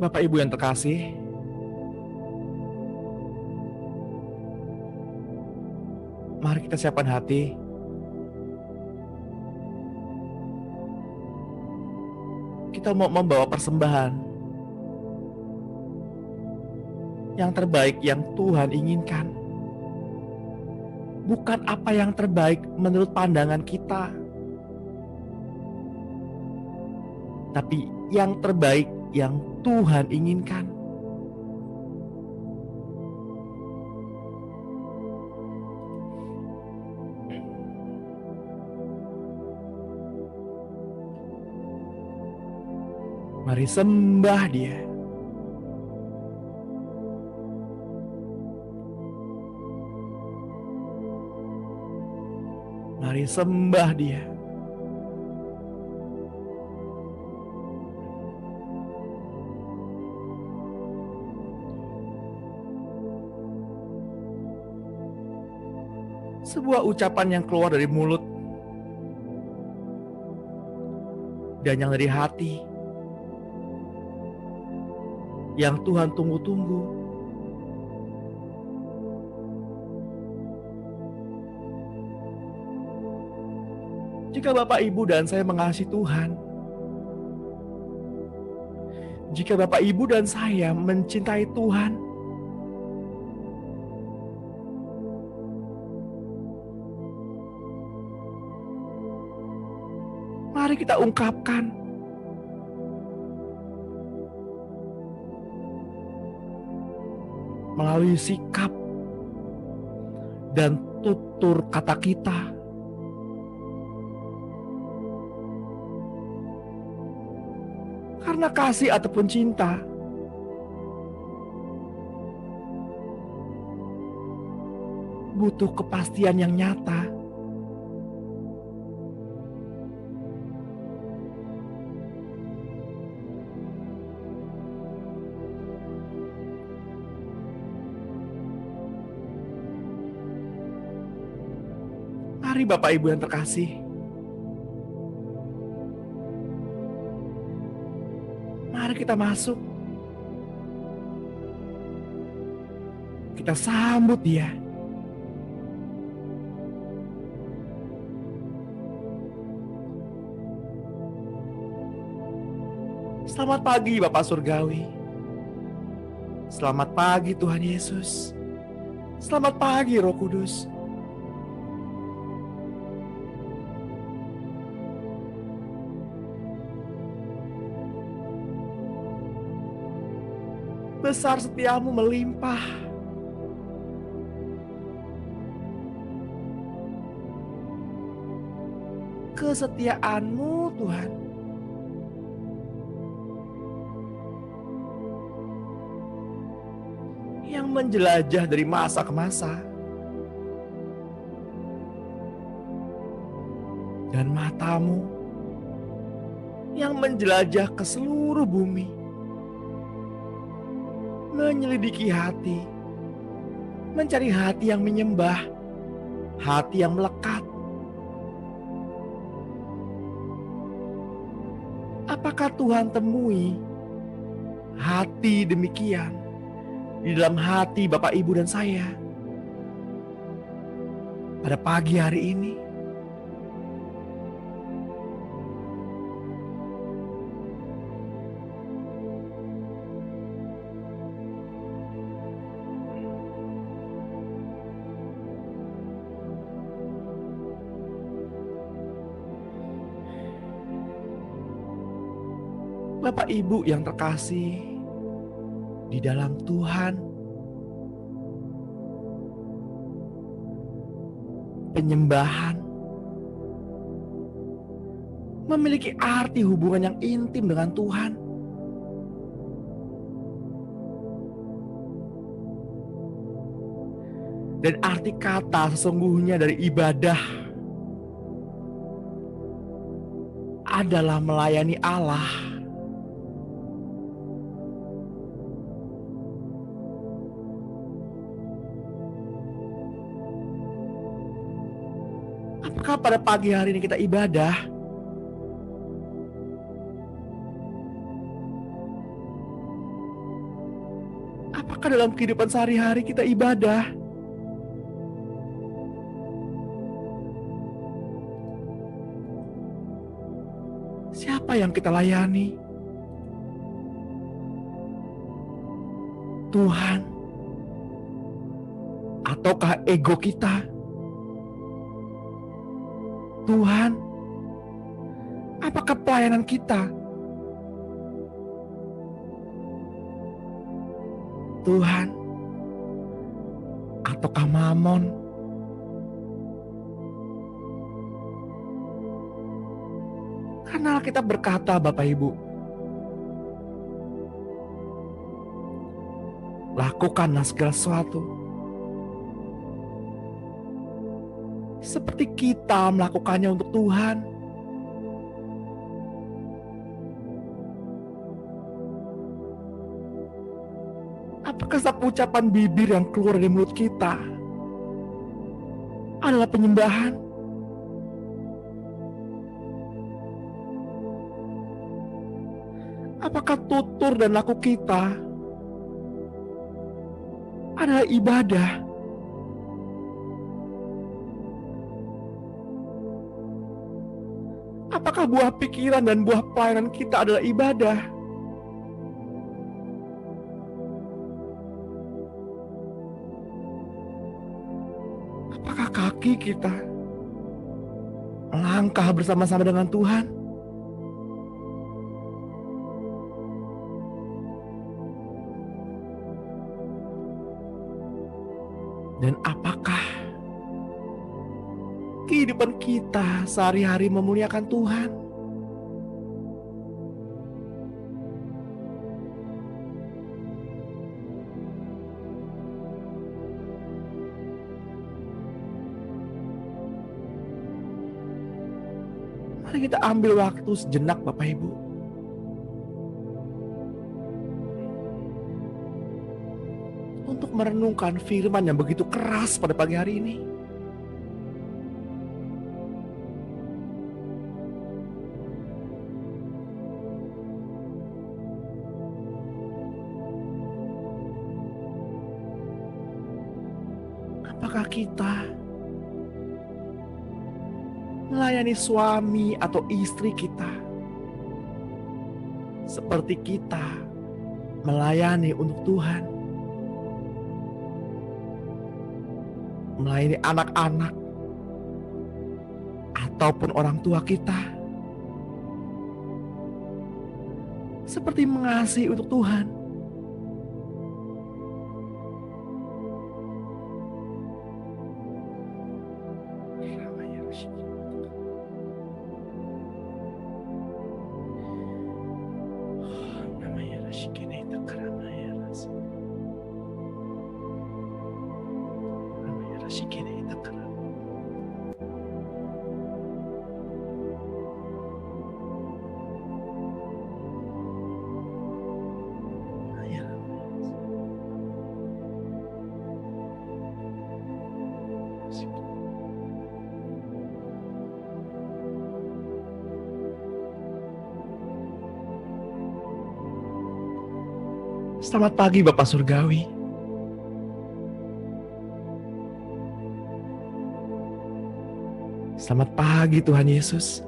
Bapak Ibu yang terkasih, mari kita siapkan hati. Kita mau membawa persembahan yang terbaik yang Tuhan inginkan. Bukan apa yang terbaik menurut pandangan kita, tapi yang terbaik yang Tuhan inginkan. Mari sembah Dia. Mari sembah Dia. Sebuah ucapan yang keluar dari mulut dan yang dari hati, yang Tuhan tunggu-tunggu. Jika Bapak Ibu dan saya mengasihi Tuhan, jika Bapak Ibu dan saya mencintai Tuhan, mari kita ungkapkan melalui sikap dan tutur kata kita. Karena kasih ataupun cinta butuh kepastian yang nyata. Mari Bapak Ibu yang terkasih, mari kita masuk. Kita sambut Dia. Selamat pagi Bapak Surgawi. Selamat pagi Tuhan Yesus. Selamat pagi Roh Kudus. Besar setiamu melimpah. Kesetiaanmu Tuhan yang menjelajah dari masa ke masa. Dan matamu yang menjelajah ke seluruh bumi, menyelidiki hati, mencari hati yang menyembah, hati yang melekat. Apakah Tuhan temui hati demikian di dalam hati Bapak Ibu dan saya pada pagi hari ini? Bapak Ibu yang terkasih di dalam Tuhan, penyembahan memiliki arti hubungan yang intim dengan Tuhan. Dan arti kata sesungguhnya dari ibadah adalah melayani Allah. Apakah pada pagi hari ini kita ibadah? Apakah dalam kehidupan sehari-hari kita ibadah? Siapa yang kita layani? Tuhan? Ataukah ego kita? Tuhan? Apakah pelayanan kita? Tuhan? Ataukah mamon? Karena kita berkata, Bapak Ibu, lakukanlah segala sesuatu seperti kita melakukannya untuk Tuhan. Apakah setiap ucapan bibir yang keluar dari mulut kita adalah penyembahan? Apakah tutur dan laku kita adalah ibadah? Apakah buah pikiran dan buah pelayanan kita adalah ibadah? Apakah kaki kita melangkah bersama-sama dengan Tuhan? Dan apakah kehidupan kita sehari-hari memuliakan Tuhan? Mari kita ambil waktu sejenak, Bapak Ibu, untuk merenungkan firman yang begitu keras pada pagi hari ini. Apakah kita melayani suami atau istri kita seperti kita melayani untuk Tuhan? Melayani anak-anak ataupun orang tua kita seperti mengasihi untuk Tuhan? Selamat pagi Bapak Surgawi. Selamat pagi Tuhan Yesus.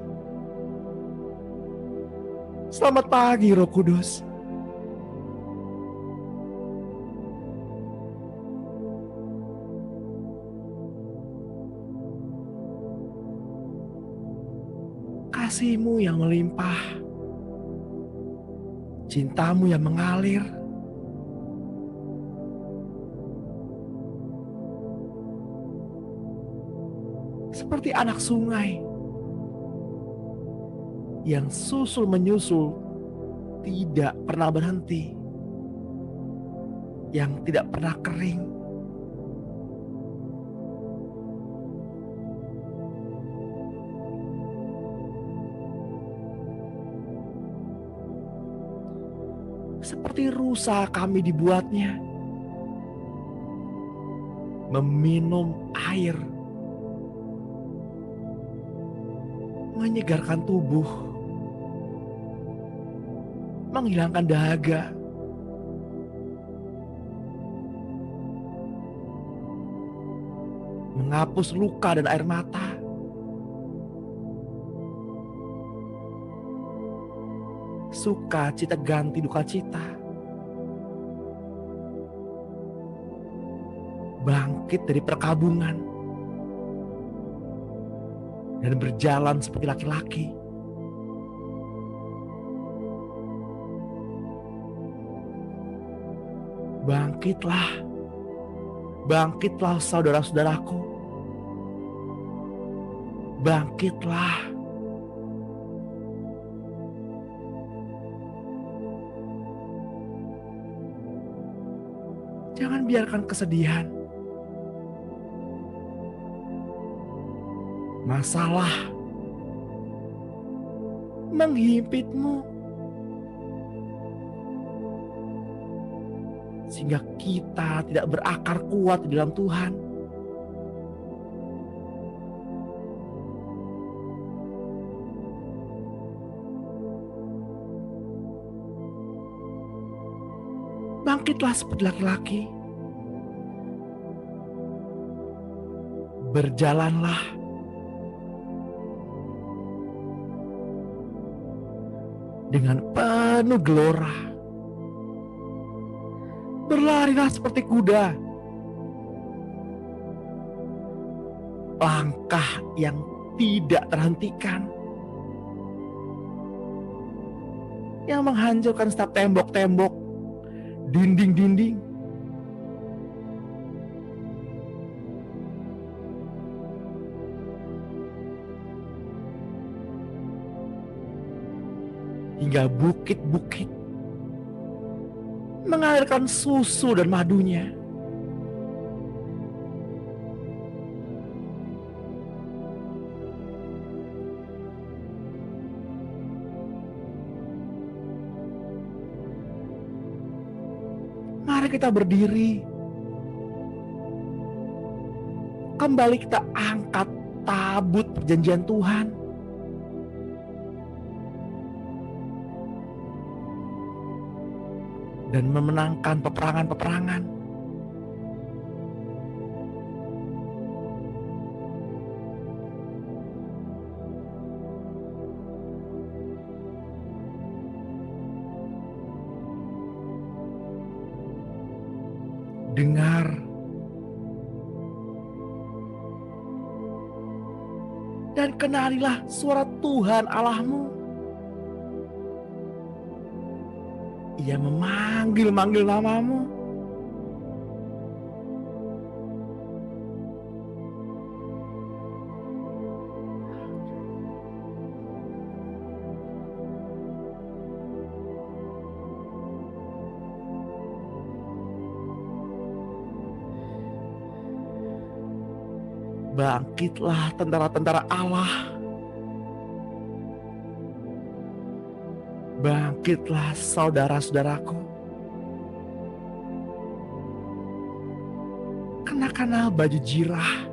Selamat pagi Roh Kudus. Kasih-Mu yang melimpah, cinta-Mu yang mengalir, seperti anak sungai yang susul menyusul, tidak pernah berhenti, yang tidak pernah kering. Seperti rusa kami dibuatnya meminum air, menyegarkan tubuh, menghilangkan dahaga, menghapus luka dan air mata. Sukacita ganti duka cita. Bangkit dari perkabungan dan berjalan seperti laki-laki. Bangkitlah, bangkitlah saudara-saudaraku. Bangkitlah. Jangan biarkan kesedihan, masalah menghimpitmu, sehingga kita tidak berakar kuat di dalam Tuhan. Bangkitlah seperti laki-laki. Berjalanlah. Dengan penuh gelora. Berlarilah seperti kuda. Langkah yang tidak terhentikan. Yang menghancurkan setiap tembok-tembok, dinding-dinding. Hingga bukit-bukit mengalirkan susu dan madunya. Mari kita berdiri. Kembali kita angkat tabut perjanjian Tuhan. Dan memenangkan peperangan-peperangan. Dengar dan kenalilah suara Tuhan Allahmu. Ia memanggil-manggil namamu. Bangkitlah tentara-tentara Allah. Bangkitlah saudara-saudaraku. Kenakanlah baju jirah,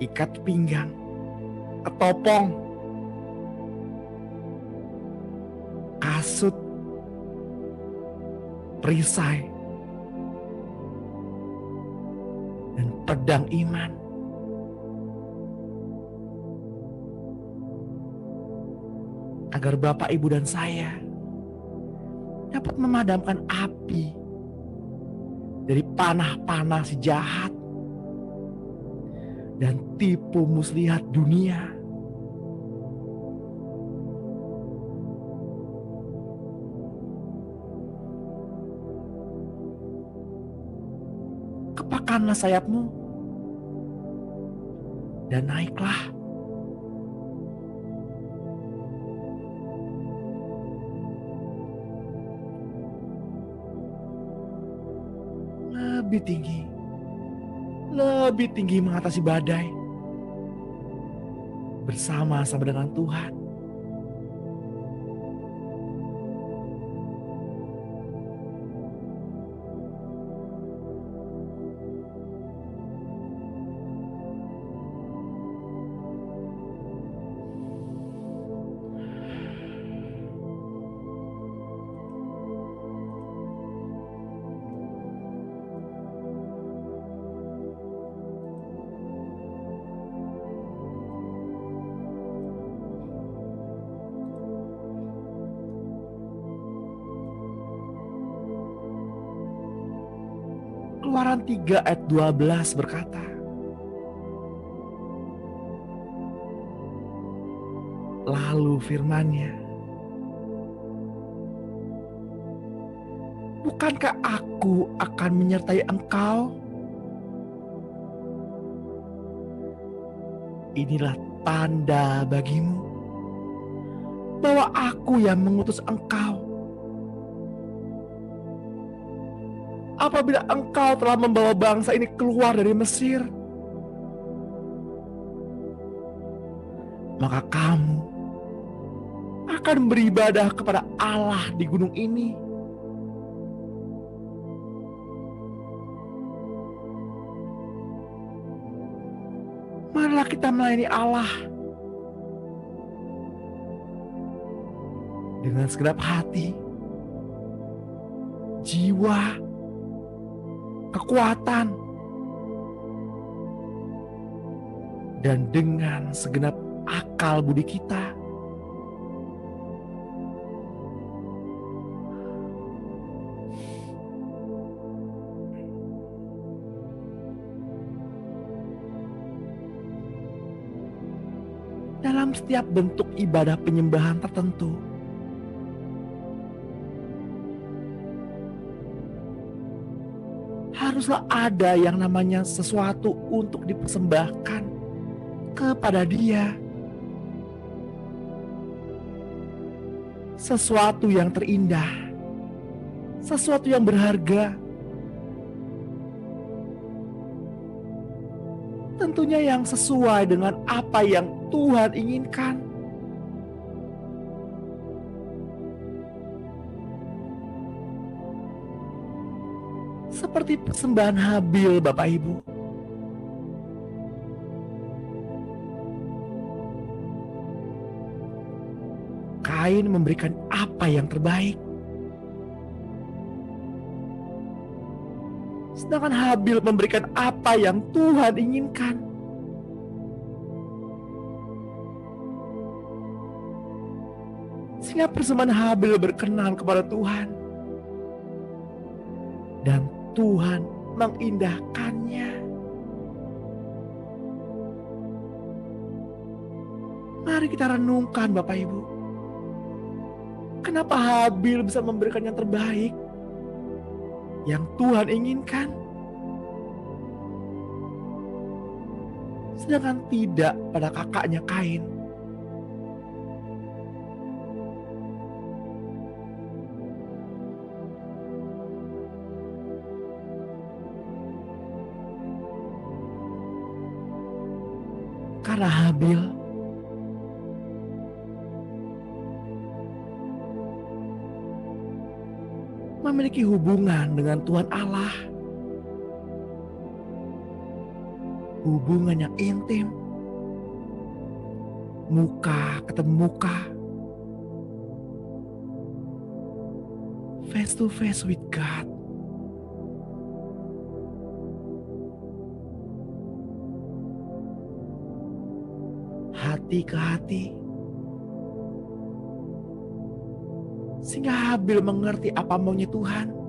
ikat pinggang, ketopong, kasut, perisai, dan pedang iman. Agar Bapak, Ibu, dan saya dapat memadamkan api dari panah-panah si jahat dan tipu muslihat dunia. Kepakkanlah sayapmu dan naiklah. Lebih tinggi mengatasi badai, bersama-sama dengan Tuhan. Keluaran 3 ayat 12 berkata, lalu firman-Nya, bukankah aku akan menyertai engkau? Inilah tanda bagimu bahwa aku yang mengutus engkau. Apabila engkau telah membawa bangsa ini keluar dari Mesir, maka kamu akan beribadah kepada Allah di gunung ini. Marilah kita melayani Allah dengan segenap hati, jiwa, kekuatan, dan dengan segenap akal budi kita. Dalam setiap bentuk ibadah penyembahan tertentu, haruslah ada yang namanya sesuatu untuk dipersembahkan kepada Dia. Sesuatu yang terindah, sesuatu yang berharga. Tentunya yang sesuai dengan apa yang Tuhan inginkan. Seperti persembahan Habil, Bapak Ibu. Kain memberikan apa yang terbaik, sedangkan Habil memberikan apa yang Tuhan inginkan. Sehingga persembahan Habil berkenan kepada Tuhan, dan Tuhan mengindahkannya. Mari kita renungkan, Bapak Ibu. Kenapa Habil bisa memberikan yang terbaik yang Tuhan inginkan, sedangkan tidak pada kakaknya Kain? Karena Habil memiliki hubungan dengan Tuhan Allah, hubungan yang intim, muka ketemu muka, face to face with God. Hati ke hati, sehingga Habil mengerti apa maunya Tuhan.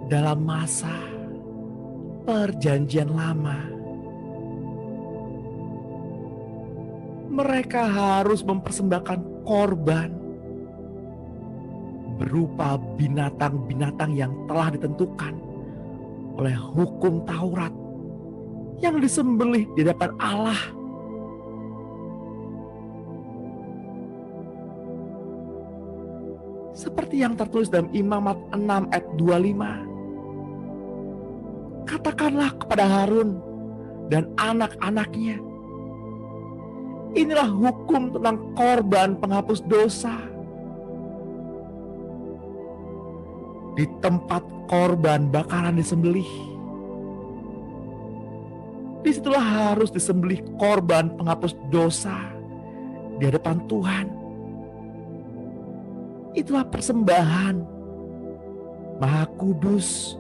Dalam masa Perjanjian Lama, mereka harus mempersembahkan korban berupa binatang-binatang yang telah ditentukan oleh hukum Taurat yang disembelih di hadapan Allah. Seperti yang tertulis dalam Imamat 6 ayat 25. Katakanlah kepada Harun dan anak-anaknya, inilah hukum tentang korban penghapus dosa. Di tempat korban bakaran disembelih, Disitulah harus disembelih korban penghapus dosa di hadapan Tuhan. Itulah persembahan Maha Kudus.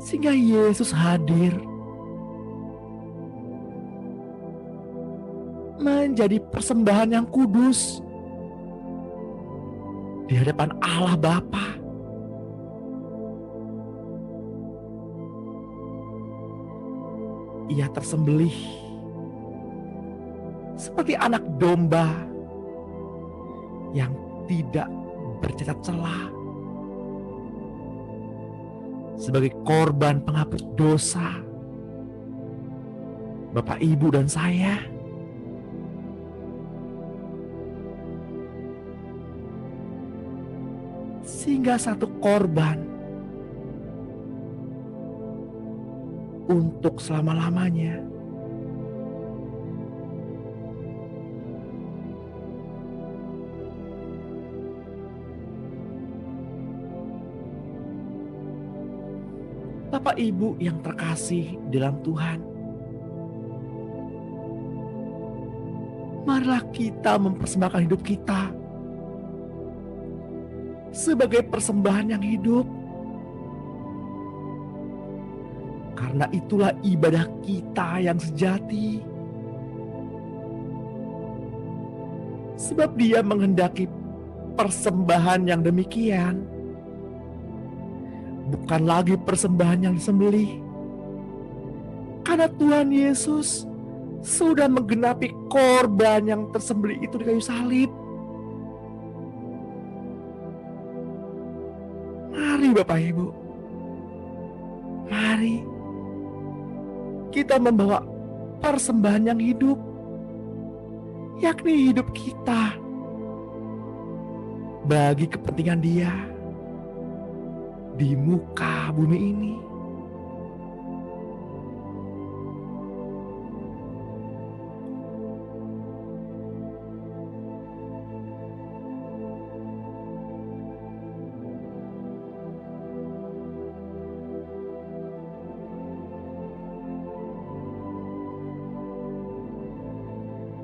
Sehingga Yesus hadir menjadi persembahan yang kudus di hadapan Allah Bapa. Ia tersembelih seperti anak domba yang tidak bercacat celah, sebagai korban penghapus dosa Bapak, Ibu, dan saya. Sehingga satu korban untuk selama-lamanya. Bapak Ibu yang terkasih dalam Tuhan, marilah kita mempersembahkan hidup kita sebagai persembahan yang hidup. Karena itulah ibadah kita yang sejati. Sebab Dia menghendaki persembahan yang demikian, bukan lagi persembahan yang disembelih. Karena Tuhan Yesus sudah menggenapi korban yang tersembelih itu di kayu salib. Mari Bapak Ibu, mari kita membawa persembahan yang hidup, yakni hidup kita bagi kepentingan Dia di muka bumi ini.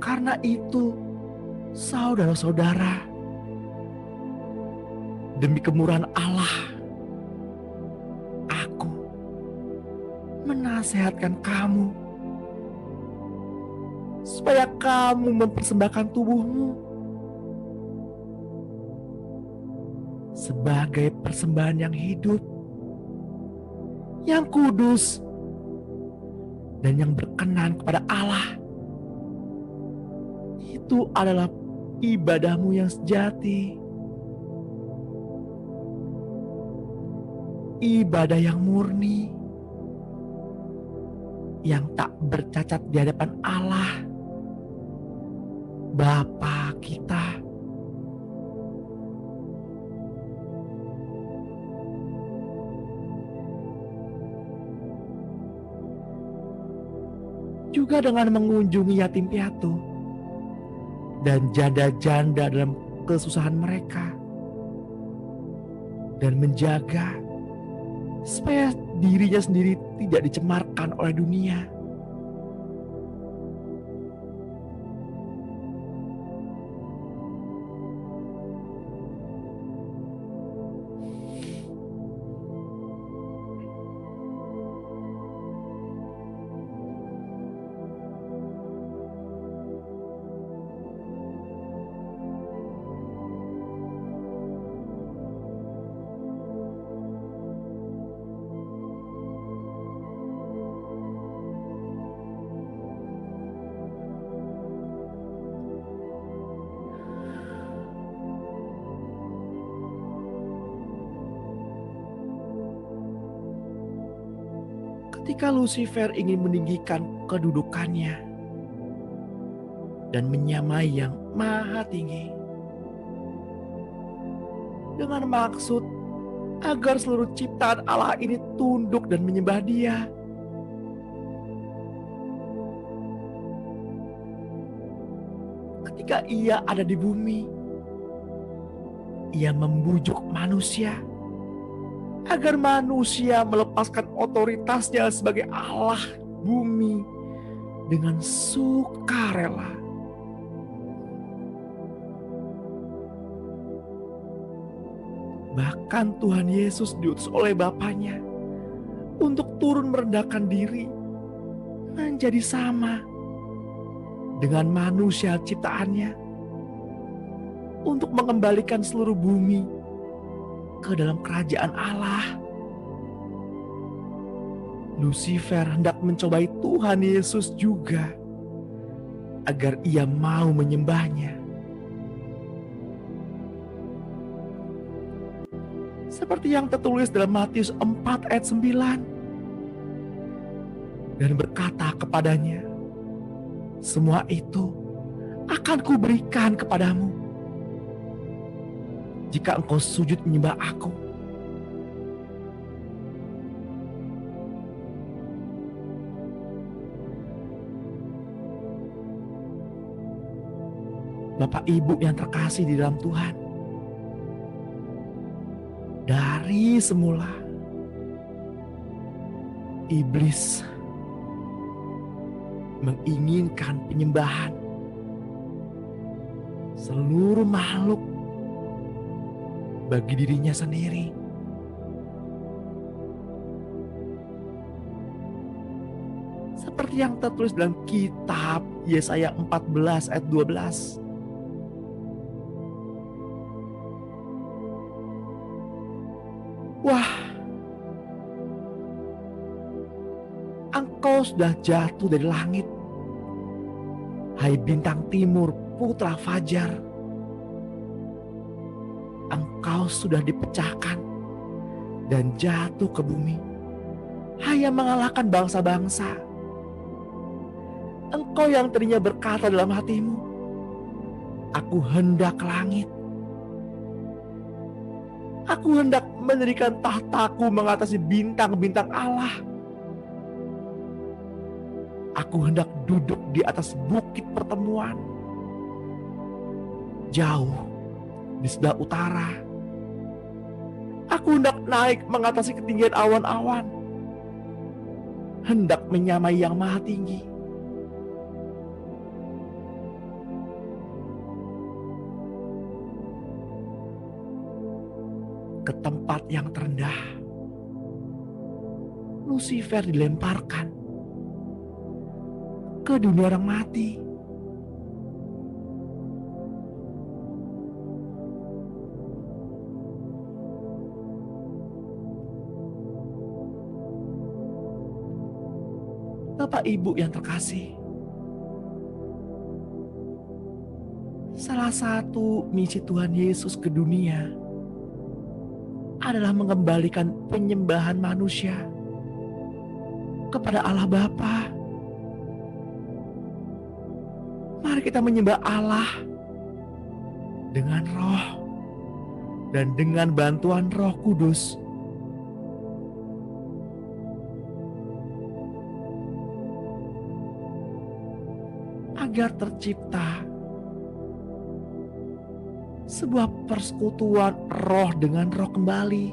Karena itu, saudara-saudara, demi kemurahan Allah, aku menasehatkan kamu supaya kamu mempersembahkan tubuhmu sebagai persembahan yang hidup, yang kudus, dan yang berkenan kepada Allah. Itu adalah ibadahmu yang sejati, ibadah yang murni, yang tak bercacat di hadapan Allah Bapa kita. Juga dengan mengunjungi yatim piatu dan janda-janda dalam kesusahan mereka, dan menjaga supaya dirinya sendiri tidak dicemarkan oleh dunia. Ketika Lucifer ingin meninggikan kedudukannya dan menyamai yang maha tinggi, dengan maksud agar seluruh ciptaan Allah ini tunduk dan menyembah Dia. Ketika Ia ada di bumi, Ia membujuk manusia agar manusia melepaskan otoritasnya sebagai Allah bumi dengan sukarela. Bahkan Tuhan Yesus diutus oleh Bapaknya untuk turun merendahkan diri menjadi sama dengan manusia ciptaannya untuk mengembalikan seluruh bumi ke dalam kerajaan Allah. Lucifer hendak mencobai Tuhan Yesus juga agar ia mau menyembahnya. Seperti yang tertulis dalam Matius 4 ayat 9. Dan berkata kepadanya, semua itu akan kuberikan kepadamu jika engkau sujud menyembah aku. Bapak Ibu yang terkasih di dalam Tuhan, dari semula iblis menginginkan penyembahan seluruh makhluk bagi dirinya sendiri. Seperti yang tertulis dalam kitab Yesaya 14 ayat 12. Wah, engkau sudah jatuh dari langit, hai bintang timur putra fajar. Engkau sudah dipecahkan dan jatuh ke bumi, hai yang mengalahkan bangsa-bangsa. Engkau yang tadinya berkata dalam hatimu, aku hendak ke langit, aku hendak mendirikan tahtaku mengatasi bintang-bintang Allah. Aku hendak duduk di atas bukit pertemuan, jauh di sebelah utara. Aku hendak naik mengatasi ketinggian awan-awan, hendak menyamai yang maha tinggi. Ke tempat yang terendah, Lucifer dilemparkan ke dunia orang mati. Bapak Ibu yang terkasih, salah satu misi Tuhan Yesus ke dunia adalah mengembalikan penyembahan manusia kepada Allah Bapa. Mari kita menyembah Allah dengan roh dan dengan bantuan Roh Kudus. Agar tercipta sebuah persekutuan roh dengan roh kembali.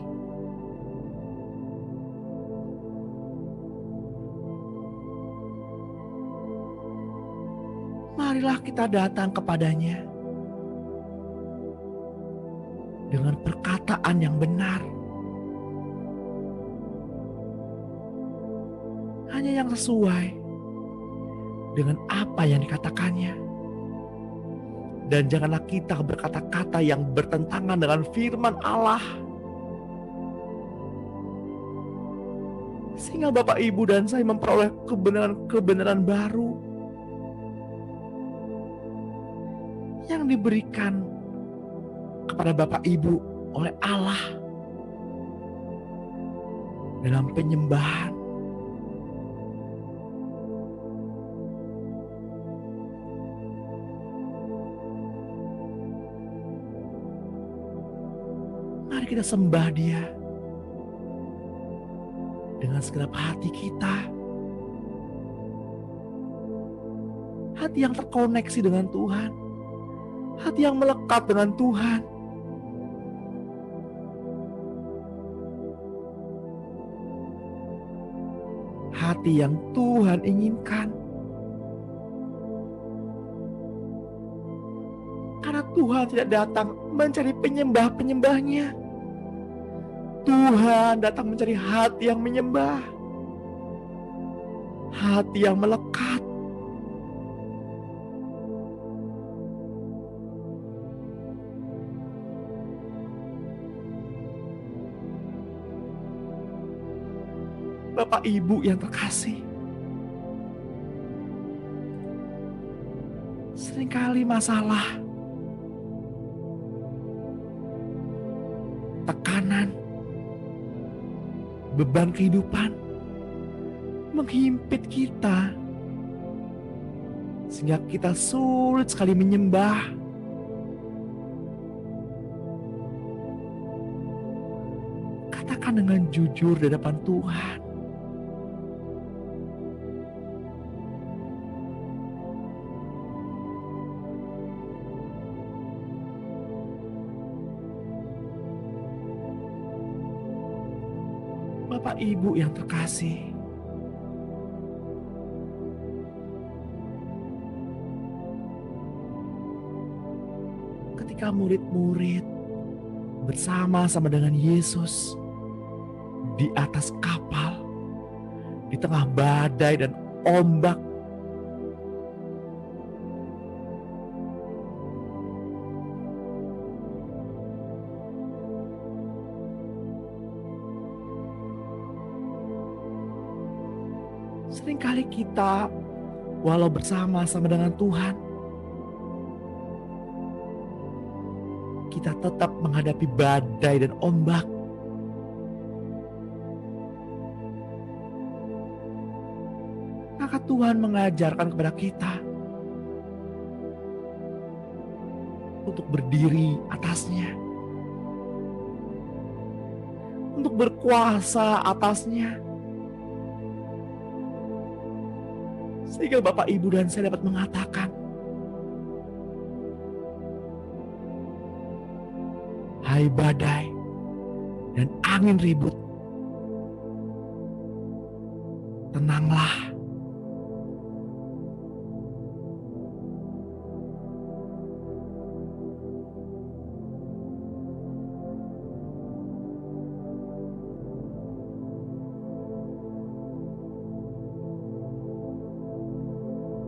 Marilah kita datang kepadanya dengan perkataan yang benar, hanya yang sesuai dengan apa yang dikatakannya. Dan janganlah kita berkata-kata yang bertentangan dengan firman Allah, sehingga Bapak, Ibu, dan saya memperoleh kebenaran-kebenaran baru yang diberikan kepada Bapak Ibu oleh Allah dalam penyembahan. Mari kita sembah Dia dengan segenap hati kita. Hati yang terkoneksi dengan Tuhan. Hati yang melekat dengan Tuhan. Hati yang Tuhan inginkan. Karena Tuhan tidak datang mencari penyembah-penyembahnya. Tuhan datang mencari hati yang menyembah. Hati yang melekat. Bapak Ibu yang terkasih, seringkali masalah, tekanan, beban kehidupan menghimpit kita sehingga kita sulit sekali menyembah. Katakan dengan jujur di hadapan Tuhan. Bapak Ibu yang terkasih, ketika murid-murid bersama-sama dengan Yesus di atas kapal, di tengah badai dan ombak, seringkali kita walau bersama-sama dengan Tuhan, kita tetap menghadapi badai dan ombak. Maka Tuhan mengajarkan kepada kita untuk berdiri atasnya, untuk berkuasa atasnya, sehingga Bapak, Ibu, dan saya dapat mengatakan, hai badai dan angin ribut, tenanglah.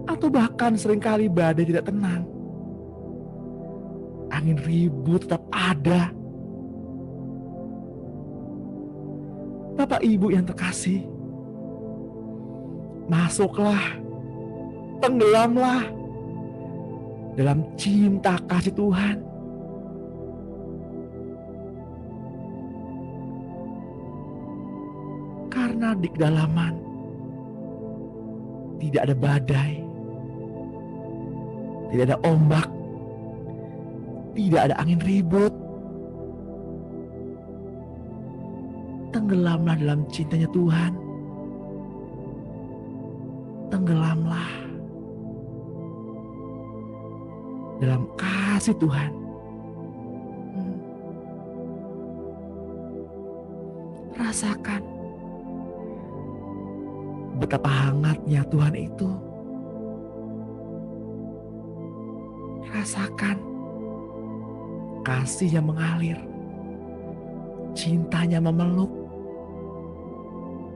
Atau bahkan seringkali badai tidak tenang. Angin ribut tetap ada. Bapak Ibu yang terkasih, masuklah, tenggelamlah dalam cinta kasih Tuhan. Karena di kedalaman tidak ada badai, tidak ada ombak, tidak ada angin ribut. Tenggelamlah dalam cintanya Tuhan. Tenggelamlah dalam kasih Tuhan. Rasakan betapa hangatnya Tuhan itu. Rasakan kasih yang mengalir, cintanya memeluk.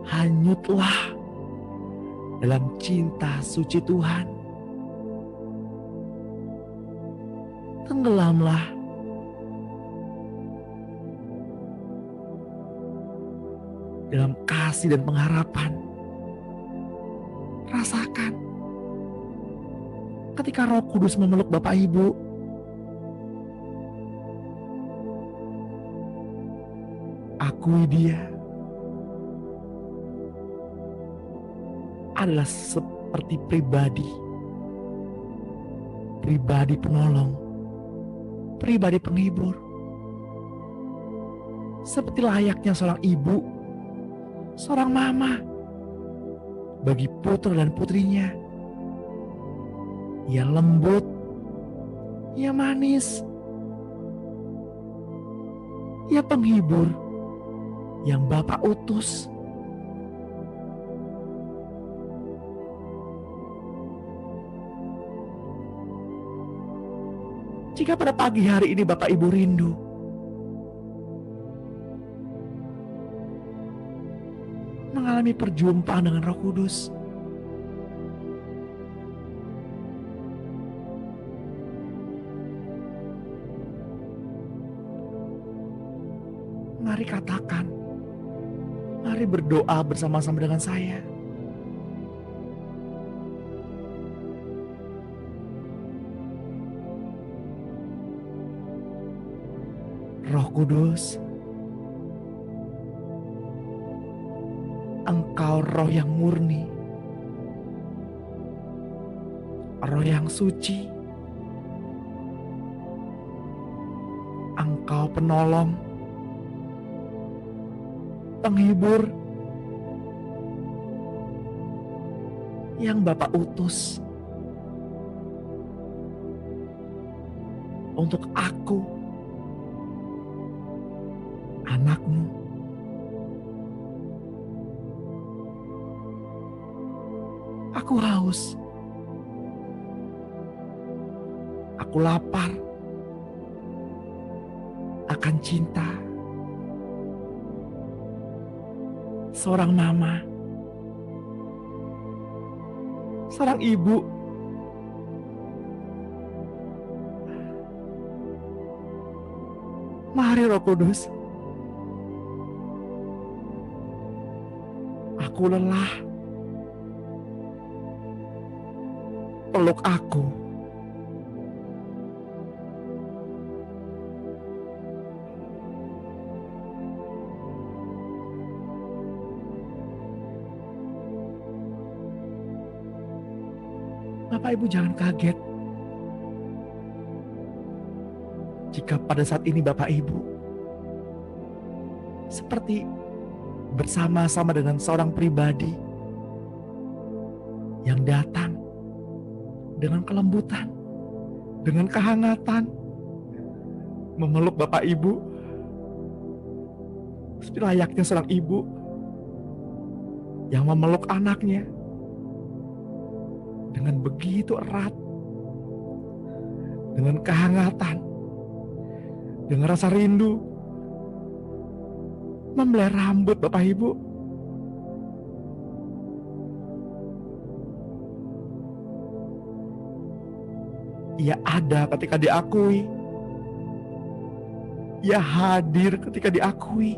Hanyutlah dalam cinta suci Tuhan. Tenggelamlah dalam kasih dan pengharapan. Rasakan ketika Roh Kudus memeluk Bapak Ibu. Akui Dia adalah seperti pribadi penolong, pribadi penghibur. seperti layaknya seorang ibu, seorang mama bagi putra dan putrinya. Ia lembut, ia manis, ia penghibur yang Bapa utus. Jika pada pagi hari ini Bapak Ibu rindu mengalami perjumpaan dengan Roh Kudus, mari katakan, mari berdoa bersama-sama dengan saya. Roh Kudus, Engkau roh yang murni, roh yang suci, Engkau penolong, penghibur yang Bapa utus untuk aku, anakmu. Aku haus, aku lapar akan cinta seorang mama, seorang ibu, mari Roh Kudus. Aku lelah, peluk aku. Bapak Ibu jangan kaget jika pada saat ini Bapak Ibu seperti bersama-sama dengan seorang pribadi yang datang dengan kelembutan, dengan kehangatan, memeluk Bapak Ibu seperti layaknya seorang ibu yang memeluk anaknya dengan begitu erat, dengan kehangatan, dengan rasa rindu, membelai rambut Bapak Ibu. Ia ada ketika diakui, ia hadir ketika diakui.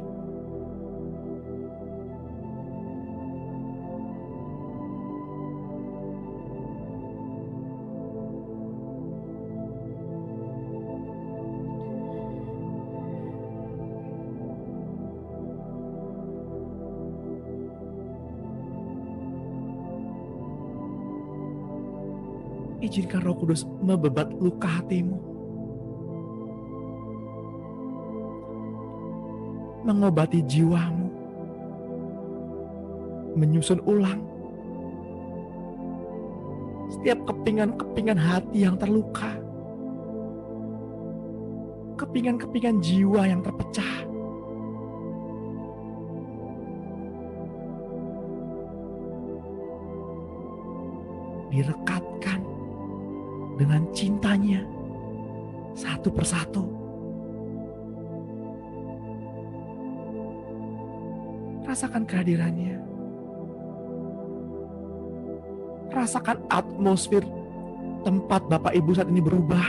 Izinkan Roh Kudus membebat luka hatimu, mengobati jiwamu, menyusun ulang setiap kepingan-kepingan hati yang terluka, kepingan-kepingan jiwa yang terpecah. Direkatkan dengan cintanya satu persatu. Rasakan kehadirannya. Rasakan atmosfer tempat Bapak Ibu saat ini berubah.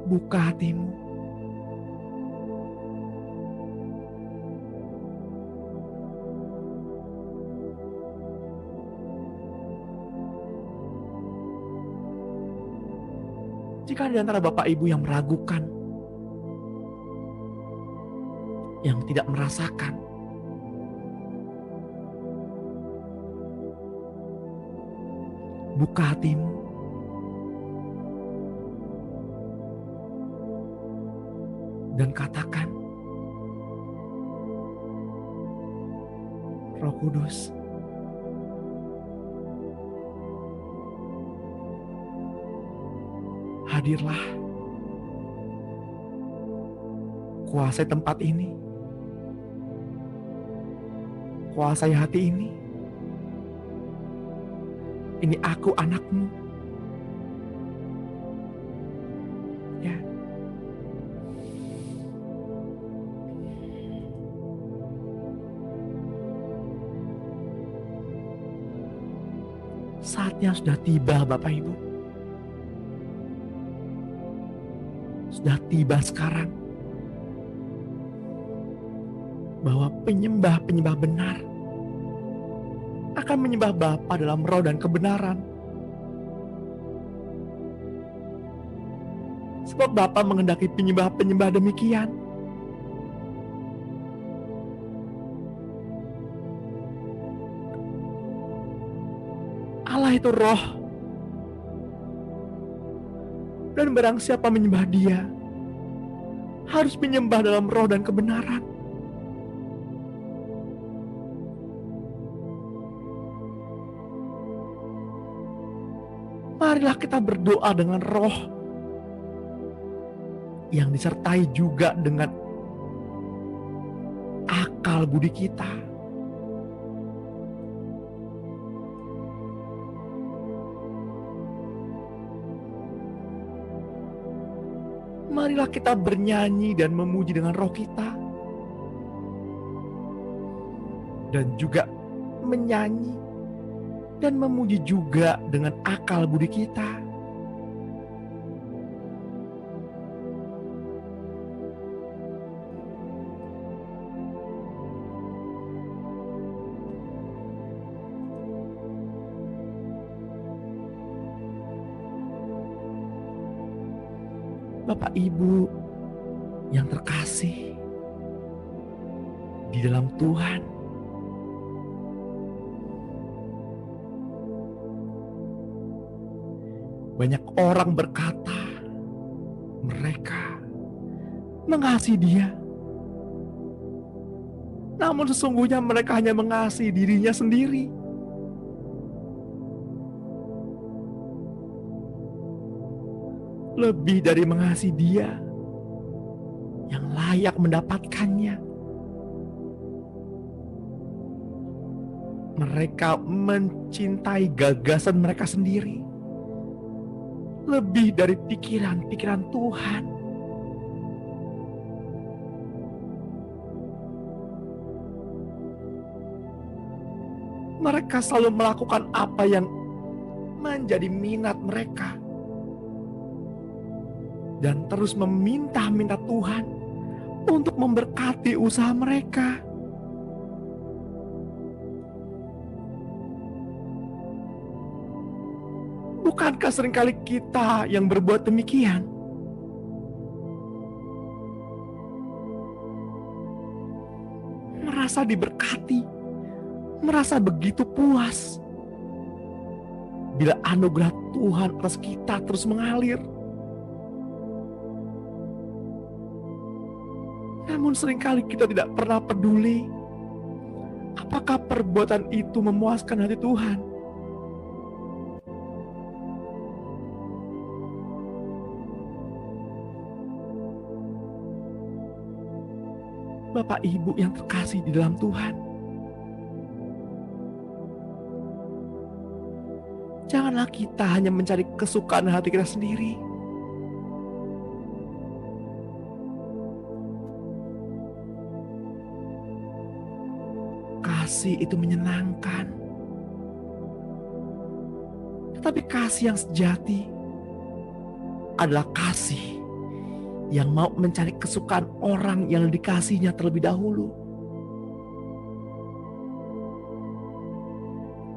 Buka hatimu. Jika ada di antara Bapak Ibu yang meragukan, yang tidak merasakan, buka hatimu. dan katakan, Roh Kudus, hadirlah, kuasai tempat ini, kuasai hati ini. Ini aku anakmu. Ya. Saatnya sudah tiba, Bapak Ibu. Sudah tiba sekarang bahwa penyembah-penyembah benar akan menyembah Bapa dalam roh dan kebenaran. Sebab Bapa menghendaki penyembah-penyembah demikian. Allah itu roh. Dan barang siapa menyembah Dia, harus menyembah dalam roh dan kebenaran. Marilah kita berdoa dengan roh yang disertai juga dengan akal budi kita. Marilah kita bernyanyi dan memuji dengan roh kita. Dan juga menyanyi dan memuji juga dengan akal budi kita. Bapak Ibu yang terkasih di dalam Tuhan, banyak orang berkata mereka mengasihi Dia, namun sesungguhnya mereka hanya mengasihi dirinya sendiri. Lebih dari mengasihi Dia yang layak mendapatkannya, mereka mencintai gagasan mereka sendiri lebih dari pikiran-pikiran Tuhan. Mereka selalu melakukan apa yang menjadi minat mereka dan terus meminta-minta Tuhan untuk memberkati usaha mereka. Bukankah seringkali kita yang berbuat demikian? Merasa diberkati, merasa begitu puas bila anugerah Tuhan atas kita terus mengalir. Namun seringkali kita tidak pernah peduli apakah perbuatan itu memuaskan hati Tuhan. Bapak Ibu yang terkasih di dalam Tuhan, janganlah kita hanya mencari kesukaan hati kita sendiri. Kasih itu menyenangkan, tetapi kasih yang sejati adalah kasih yang mau mencari kesukaan orang yang dikasihnya terlebih dahulu.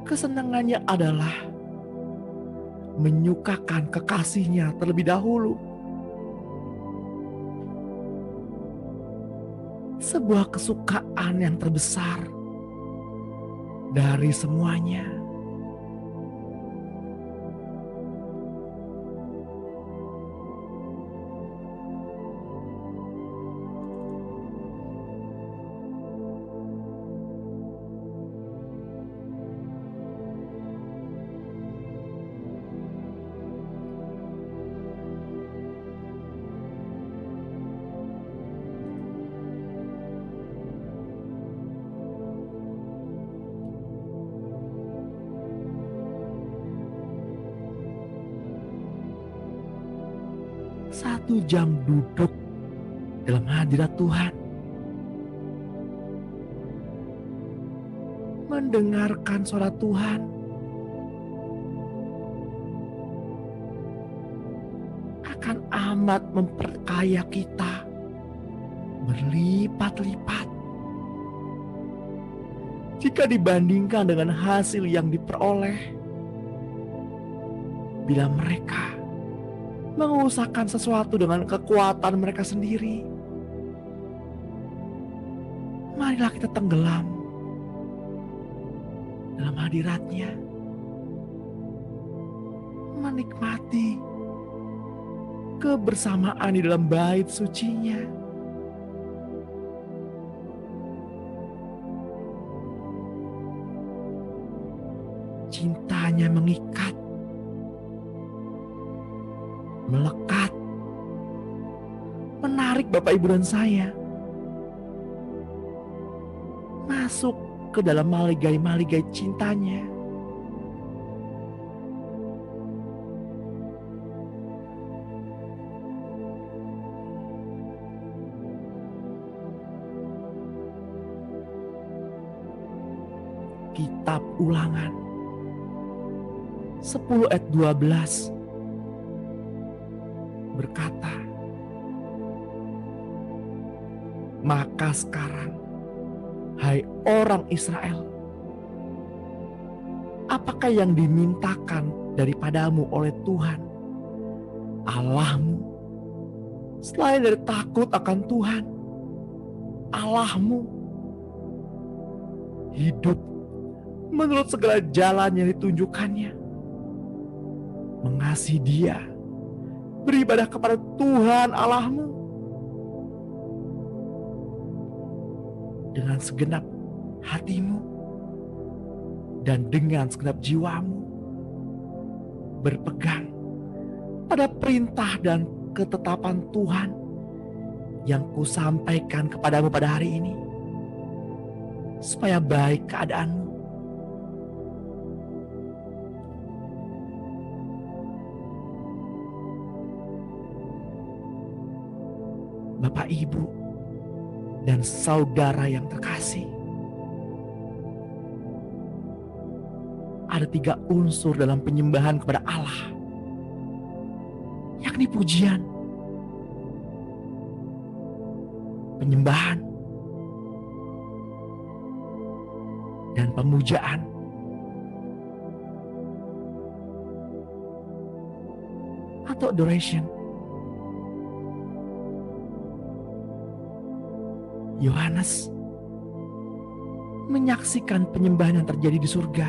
Kesenangannya adalah menyukakan kekasihnya terlebih dahulu. Sebuah kesukaan yang terbesar dari semuanya. 1 jam duduk dalam hadirat Tuhan, mendengarkan suara Tuhan, akan amat memperkaya kita berlipat-lipat jika dibandingkan dengan hasil yang diperoleh bila mereka mengusahakan sesuatu dengan kekuatan mereka sendiri. Marilah kita tenggelam dalam hadirat-Nya, menikmati kebersamaan di dalam bait suci-Nya. Cintanya mengikat, melekat, menarik Bapak Ibu dan saya masuk ke dalam maligai-maligai cintanya. Kitab Ulangan 10 ayat 12 berkata, "Maka sekarang, hai orang Israel, apakah yang dimintakan daripadamu oleh Tuhan Allahmu selain dari takut akan Tuhan Allahmu, hidup menurut segala jalan yang ditunjukkannya, mengasihi Dia, beribadah kepada Tuhan Allahmu dengan segenap hatimu dan dengan segenap jiwamu, berpegang pada perintah dan ketetapan Tuhan yang kusampaikan kepadamu pada hari ini, supaya baik keadaanmu." Bapak, Ibu, dan saudara yang terkasih, ada 3 unsur dalam penyembahan kepada Allah, yakni pujian, penyembahan, dan pemujaan. Atau adoration. Yohanes menyaksikan penyembahan yang terjadi di surga.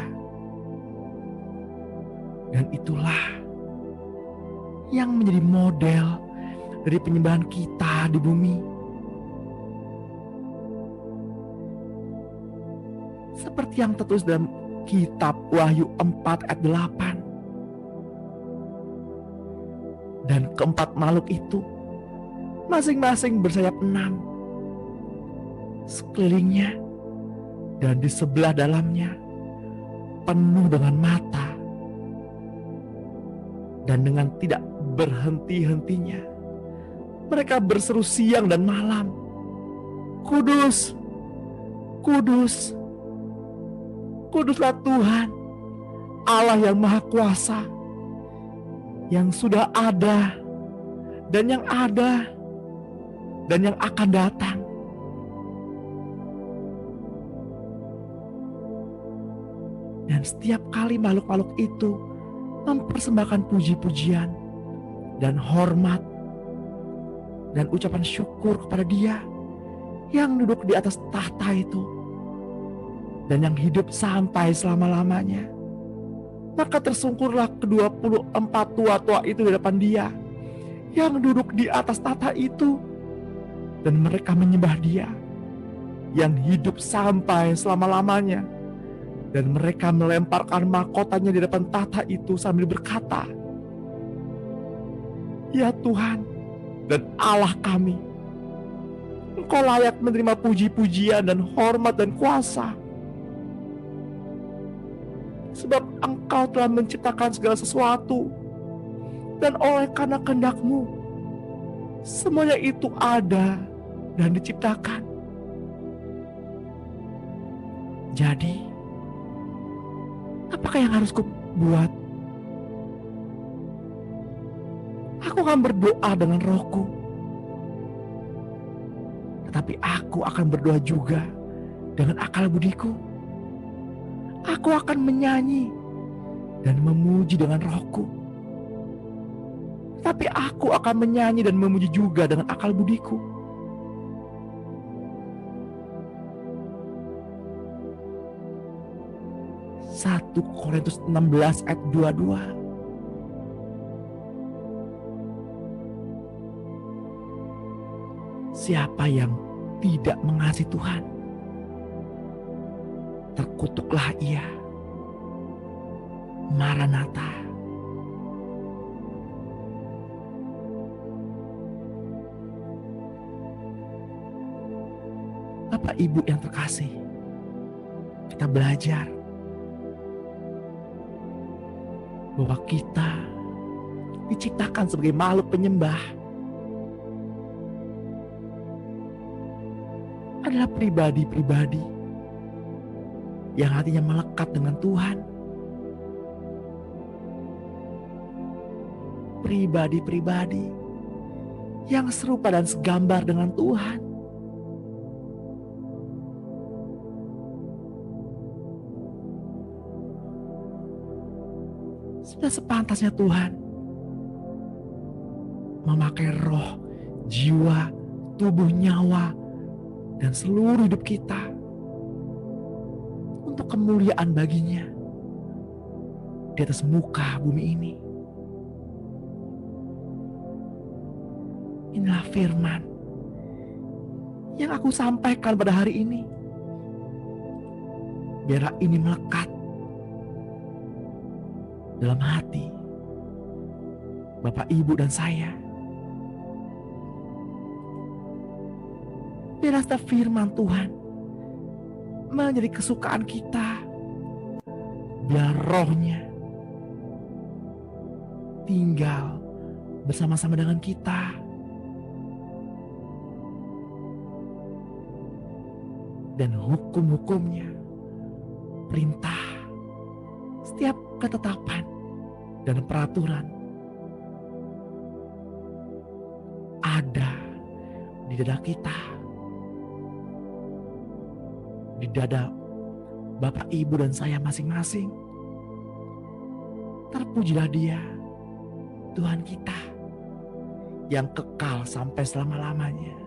Dan itulah yang menjadi model dari penyembahan kita di bumi. Seperti yang tertulis dalam kitab Wahyu 4 ayat 8. Dan keempat makhluk itu masing-masing bersayap 6 sekelilingnya dan di sebelah dalamnya penuh dengan mata, dan dengan tidak berhenti-hentinya mereka berseru siang dan malam, "Kudus, kudus, kuduslah Tuhan Allah yang Maha Kuasa, yang sudah ada dan yang ada dan yang akan datang." Dan setiap kali makhluk-makhluk itu mempersembahkan puji-pujian dan hormat dan ucapan syukur kepada Dia yang duduk di atas tahta itu dan yang hidup sampai selama-lamanya, maka tersungkurlah ke-24 tua-tua itu di depan Dia yang duduk di atas tahta itu, dan mereka menyembah Dia yang hidup sampai selama-lamanya. Dan mereka melemparkan mahkotanya di depan tahta itu sambil berkata, "Ya Tuhan dan Allah kami, Engkau layak menerima puji-pujian dan hormat dan kuasa. Sebab Engkau telah menciptakan segala sesuatu, dan oleh karena kehendak-Mu Semuanya itu ada dan diciptakan. Jadi, apakah yang harus kubuat? Aku akan berdoa dengan rohku, tetapi aku akan berdoa juga dengan akal budiku. Aku akan menyanyi dan memuji dengan rohku, tapi aku akan menyanyi dan memuji juga dengan akal budiku. Satu Korintus 16 ayat 22. Siapa yang tidak mengasihi Tuhan, terkutuklah ia. Maranatha. Bapak Ibu yang terkasih, kita belajar bahwa kita diciptakan sebagai makhluk penyembah adalah pribadi-pribadi yang hatinya melekat dengan Tuhan. Pribadi-pribadi yang serupa dan segambar dengan Tuhan. Sudah sepantasnya Tuhan memakai roh, jiwa, tubuh, nyawa, dan seluruh hidup kita untuk kemuliaan baginya di atas muka bumi ini. Inilah firman yang aku sampaikan pada hari ini. Biarlah ini melekat dalam hati Bapak, Ibu, dan saya. Biarlah setiap firman Tuhan menjadi kesukaan kita. Biar rohnya tinggal bersama-sama dengan kita. Dan hukum-hukumnya, perintah, setiap ketetapan dan peraturan ada di dada kita, di dada Bapak, Ibu, dan saya masing-masing. Terpujilah Dia, Tuhan kita, yang kekal sampai selama-lamanya.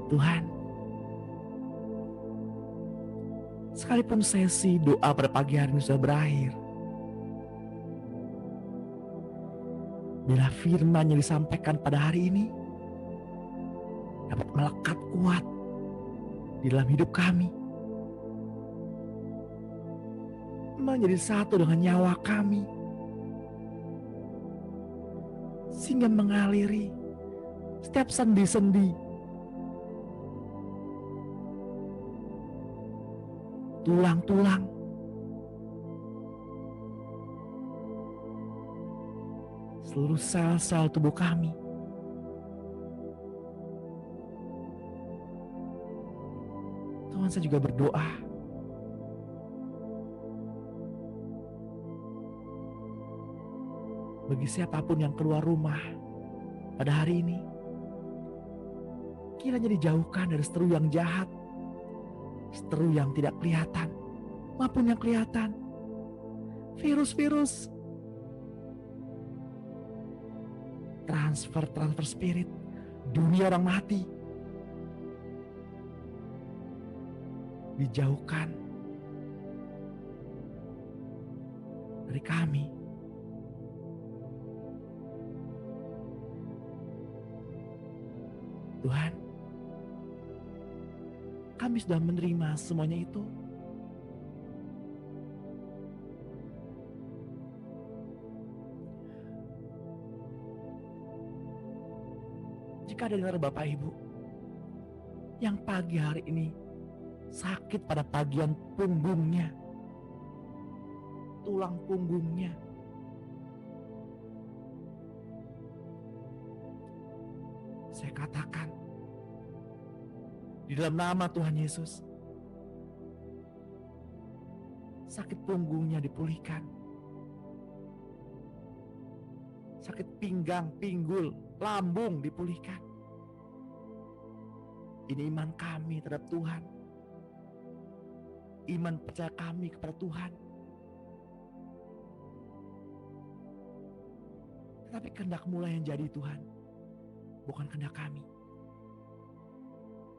Tuhan, sekalipun sesi doa pada pagi hari ini sudah berakhir, bila firman yang disampaikan pada hari ini dapat melekat kuat di dalam hidup kami, menjadi satu dengan nyawa kami, sehingga mengaliri setiap sendi-sendi, tulang-tulang, seluruh sel-sel tubuh kami. Tuhan, saya juga berdoa bagi siapapun yang keluar rumah pada hari ini, kiranya dijauhkan dari seteru yang jahat, seteru yang tidak kelihatan maupun yang kelihatan, virus-virus, transfer spirit, dunia orang mati, dijauhkan dari kami. Tuhan, kami sudah menerima semuanya itu. Jika ada dengar Bapak Ibu yang pagi hari ini sakit pada bagian punggungnya, tulang punggungnya, Saya katakan di dalam nama Tuhan Yesus, sakit punggungnya dipulihkan, sakit pinggang, pinggul, lambung dipulihkan. Ini iman kami terhadap Tuhan, iman percaya kami kepada Tuhan. Tetapi kehendak-Mu lah yang jadi Tuhan, bukan kehendak kami.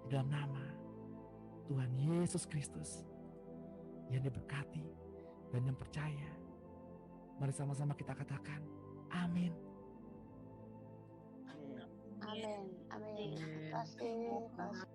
Di dalam nama Tuhan Yesus Kristus yang diberkati dan yang percaya, mari sama-sama kita katakan amin. Amin. Amin. Terima kasih.